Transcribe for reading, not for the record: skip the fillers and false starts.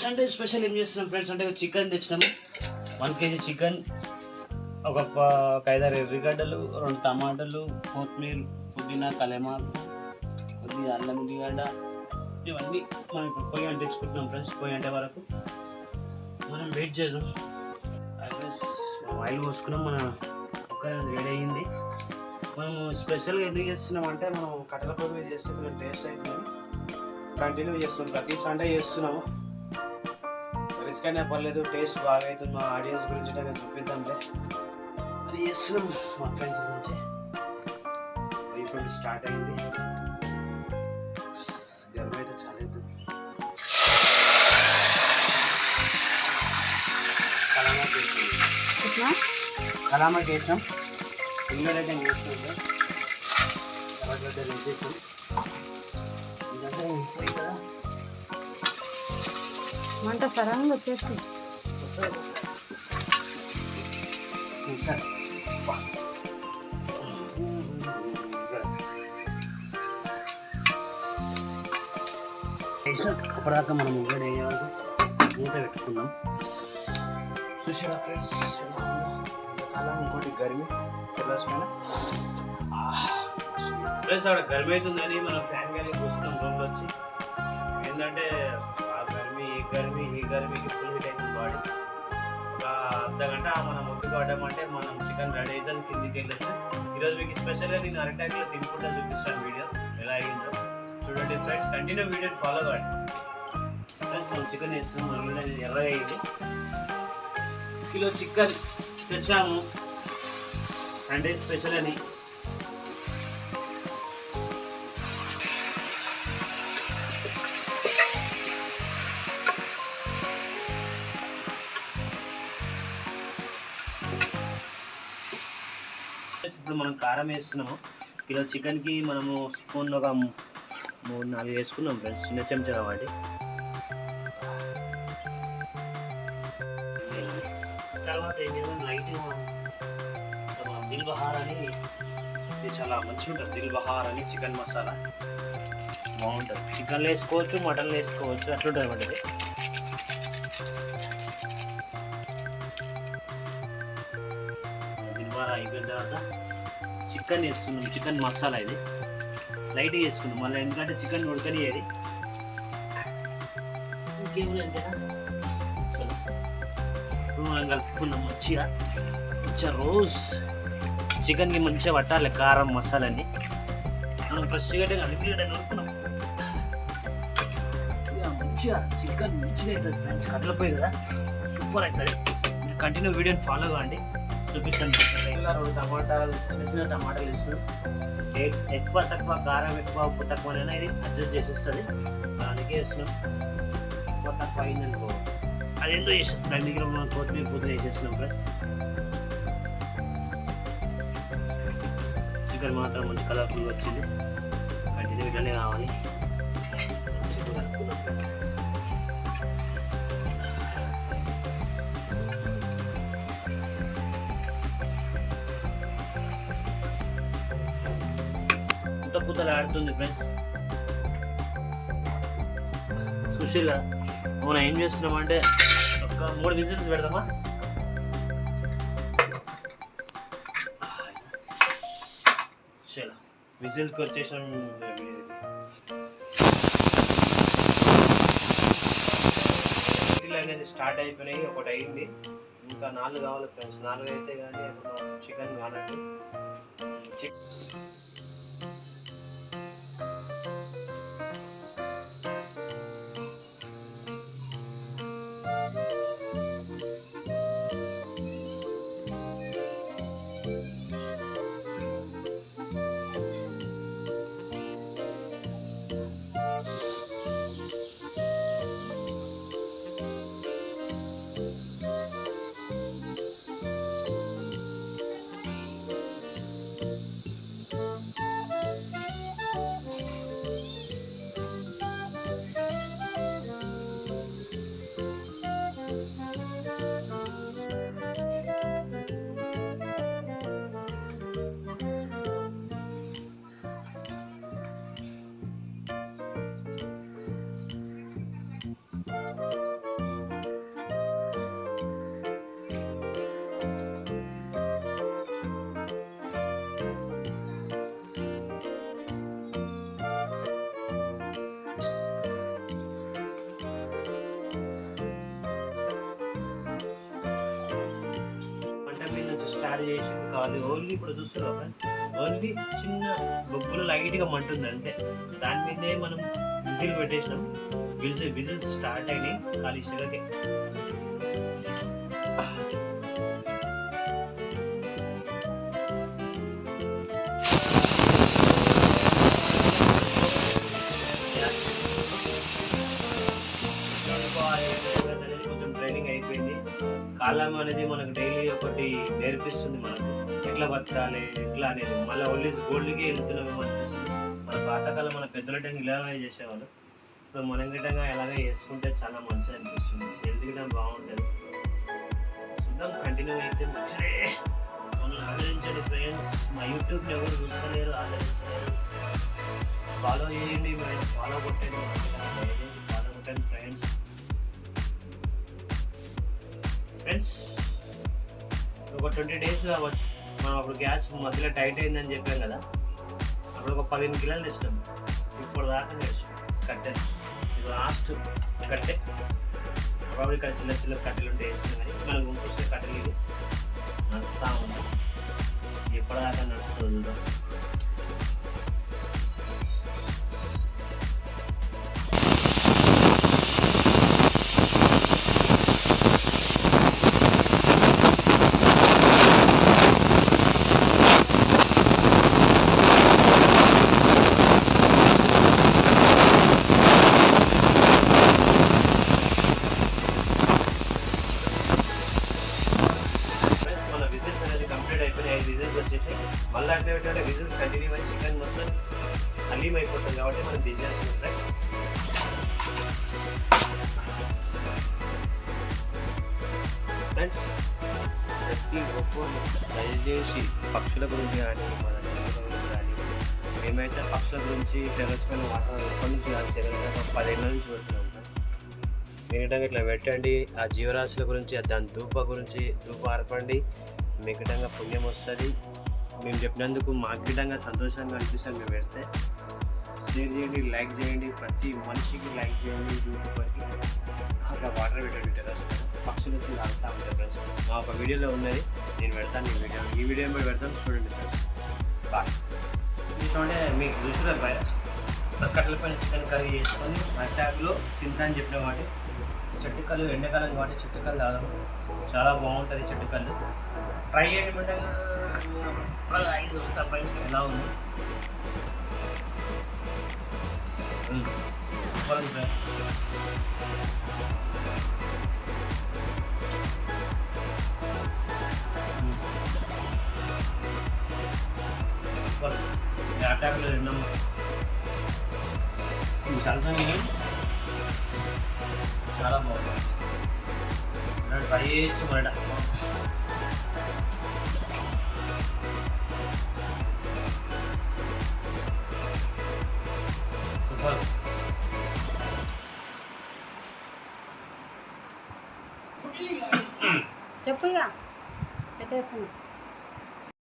Sunday special ఏం చేస్తున్నాం friends అంటే చికెన్ తెచ్చినాము 1 kg చికెన్, ఒక 5-6 ఎర్రగడ్డలు, 2 టమాటాలు, కొత్తిమీర, పుదీనా, కలెమాకు, కొద్దిగా అల్లం ఉల్లిగడ్డ, ఇవన్నీ మనం ఇప్పుడు పొయ్యి అంటించుకుంటున్నాం ఫ్రెండ్స్. పొయ్యి అంటే వరకు మనం వెయిట్ చేద్దాం. ఆయిల్ పోసుకున్నాం, మన ఒక రెడీ అయ్యింది. మనము స్పెషల్గా ఎందుకు చేస్తున్నాం అంటే మనం కట్టెల పొయ్యి మీద చేస్తే కొంచెం టేస్ట్ అవుతుంది. కంటిన్యూ చేస్తున్నాం, ప్రతి సండే చేస్తున్నాము. రిస్క్ అయినా పర్లేదు, టేస్ట్ బాగా అవుతుంది. మా ఆడియన్స్ గురించి చూపిద్దాంలే అది చేస్తున్నాం. మా ఫ్రెండ్స్ గురించి ఇప్పుడు స్టార్ట్ అయింది. గర్వం అయితే చాలా అవుతుంది. కలామాకి వేసినాం, ఉల్లిగడ్డ వేస్తున్నాం, ఎర్రగడ్డలు వేసేసాం. కదా మంట సరంగా వచ్చేస్తుంది. అప్పటిదాకా మనం ఉల్లిగడ్డ వేయాలి, మూత పెట్టుకుందాం. చూసారా ఫ్రెండ్స్, అలా ఇంకోటి గరిమి పైన ఫ్రెండ్స్ అక్కడ గరిమి అవుతుందని మనం ఫ్యాన్ గాలి కూర్చున్నాం రూమ్లో వచ్చి. ఏంటంటే ఆ గరిమి ఈ గరిమికి ఫుల్ హీట్ అవుతుంది బాడీ. ఒక అర్ధగంట మనం ఒడ్డుకు పడ్డామంటే మనం చికెన్ రెడీ అవుతుంది, కిందికి వెళ్ళచ్చు. ఈరోజు మీకు స్పెషల్గా నేను అరటాకులో తినుకుంటా చూపిస్తాను వీడియో ఎలా అయిందో చూడండి ఫ్రెండ్స్. కంటిన్యూ వీడియోని ఫాలో కాండి ఫ్రెండ్స్. మనం చికెన్ వేస్తున్నాం, మన ఎర్రగా అయింది. కిలో చికెన్ తెచ్చాము సండే స్పెషల్ అని. ఇప్పుడు మనం కారం వేస్తున్నాము. కిలో చికెన్కి మనము స్పూన్ ఒక 3-4 వేసుకున్నాం ఫ్రెండ్స్, చిన్న చెంచా వాటి. తర్వాత ఏం చేద్దాం, లైట్ దిల్ బహార్ అని, ఇది చాలా మంచిగా ఉంటుంది. దిల్ బహార్ అని చికెన్ మసాలా బాగుంటుంది. చికెన్లో వేసుకోవచ్చు, మటన్లో వేసుకోవచ్చు, అట్లుంటుంది అన్నమాట. ఇది దిల్ బహార్ అయిపోయిన తర్వాత చికెన్ వేస్తున్నాం. చికెన్ మసాలా ఇది లైట్గా వేసుకున్నాం మళ్ళీ, ఎందుకంటే చికెన్ ఉడకనియ్యేది. ఇంకేమైనా అంతేనా. ఇప్పుడు మనం కలుపుకున్నాం మంచిగా రోజ్ చికెన్కి మంచిగా పట్టాలి కారం మసాలాని. మనం ఫ్రెష్గా కలిపి నూరుకున్నాం మంచిగా. చికెన్ మంచిగా అవుతుంది ఫ్రెండ్స్, కట్టెలపోయి కదా, సూపర్ అవుతుంది. మీరు కంటిన్యూ వీడియోని ఫాలో కాండి, చూపిస్తాను. 2 టమాటాలు, చిన్న టమాటాలు ఇస్తున్నాం. ఎక్కువ తక్కువ కారం, ఎక్కువ ఉప్పు తక్కువ ఇది అడ్జస్ట్ చేసేస్తుంది. అందుకే వేస్తున్నాం. ఎక్కువ తక్కువ అయిందనుకో అదేందో చేసేస్తుంది. దాని దగ్గర మనం కొత్తిమీర పూత వేసేస్తున్నాం ఫ్రెండ్స్. చికెన్ మాత్రం మంచి కలర్ఫుల్గా వచ్చింది. కంటిన్యూ ఇట్లనే కావాలి. పూతలు ఆడుతుంది ఫ్రెండ్స్. సుశీల్ మనం ఏం చేస్తున్నామంటే ఒక 3 విజిల్స్ పెడదామా. చలో విజిల్కి వచ్చేసాం. అనేది స్టార్ట్ అయిపోయినాయి, ఒకటి అయింది, ఇంకా 4 కావాలి ఫ్రెండ్స్. 4 అయితే కానీ చికెన్ కానండి. యాడ్ చేసి కాదు, ఓన్లీ ఇప్పుడు చూస్తున్నాం ఓన్లీ చిన్న బొగ్గులు లైట్గా మంటుంది అంతే. దాని మీదే మనం విజిల్ పెట్టేసినాం. విజిల్ స్టార్ట్ అయినాయి ఖాళీ షుగర్కి. కొంచెం ట్రైనింగ్ అయిపోయింది. కాలం అనేది మనకు డైలీ ఒకటి నేర్పిస్తుంది, మనకు ఎట్లా బతకాలి ఎట్లా అనేది. మళ్ళీ ఓన్లీ గోల్డ్కి వెళ్తున్నామేమో అనిపిస్తుంది. మన పాతకాలం మన పెద్దల టైం ఇలాగే చేసేవాళ్ళు. ఇప్పుడు మనం గిట్టంగా ఎలాగే చేసుకుంటే చాలా మంచిగా అనిపిస్తుంది, హెల్త్ గిట్ట బాగుంటుంది. చూద్దాం, కంటిన్యూ అయితే మంచిదే. మమ్మల్ని ఆదరించండి ఫ్రెండ్స్. మా యూట్యూబ్ని ఎవరు చూస్తలేరు, ఆదరిస్తలేరు. ఫాలో చేయండి, మీరు ఫాలో కొట్టండి, ఫాలో కొట్టండి ఫ్రెండ్స్. ఒక 20 days కావచ్చు. మనం అప్పుడు గ్యాస్ మధ్యలో టైట్ అయిందని చెప్పాం కదా, అప్పుడు ఒక 15 కిలోలు తెచ్చినాం. ఇప్పుడు దాకా తెచ్చాం కట్టెలు. ఇది లాస్ట్ కట్టె. అప్పుడు ఇక్కడ చిన్న చిన్న కట్టెలు ఉంటే వేస్తున్నాయి, మనం గుంపుకొచ్చే కట్టెలు ఇది నడుస్తూ ఉంది. ఎప్పటిదాకా నడుస్తుంది చూద్దాం. మళ్ళీ అంటే విజిల్ కంటిన్యూ అయ్యి చికెన్ మొత్తం హలీం అయిపోతుంది కాబట్టి మనం దించేస్తుంటాయి. ప్రతి ఒక్కరు దయచేసి పక్షుల గురించి కానీ మన తెలుగుల గురించి కానీ, మేమైతే పక్షుల గురించి టెర్రస్ పైన వాటర్ ఎప్పటి నుంచి కానీ తెలియదు, 10 ఏళ్ళ నుంచి పెడుతున్నాం. మిగతా ఇట్లా పెట్టండి. ఆ జీవరాశుల గురించి, దాని ధూప గురించి ధూప ఆర్పండి, మిగతా పుణ్యం వస్తుంది. మేము చెప్పినందుకు మాకు గిట్టంగా సంతోషంగా అనిపిస్తుంది. మేము పెడితే షేర్ చేయండి, లైక్ చేయండి, ప్రతి మనిషికి లైక్ చేయండి. యూట్యూబర్కి అట్లా వాటర్ పెట్టండి టెర్రస్ పైన. పక్షులు వచ్చి లాగుతూ ఉంటాయి ఫ్రెండ్స్. మా ఒక వీడియోలో ఉన్నది, నేను పెడతాను ఈ వీడియో మీద పెడతాను, చూడండి ఫ్రెండ్స్. బాయ్. చూసుకుంటే మీకు చూసారు బయట కట్టెల పైన చికెన్ కర్రీ చేసుకొని అటాక్లో తింటా అని చెప్పిన వాటి చెట్టుకల్లు, ఎండాకాలం కాబట్టి చెట్టుకల్లు తాగడం చాలా బాగుంటుంది. చెట్టుకల్లు ట్రై చేయండి. ఒక్కలు 5 వస్తా ఫ్రెండ్స్. ఎలా ఉంది అటాక్లో తిన్నాము. చాలా బాగుంది. ట్రై చేయొచ్చు మాట. చెప్పు ఇక పెట్టేస్తున్నా.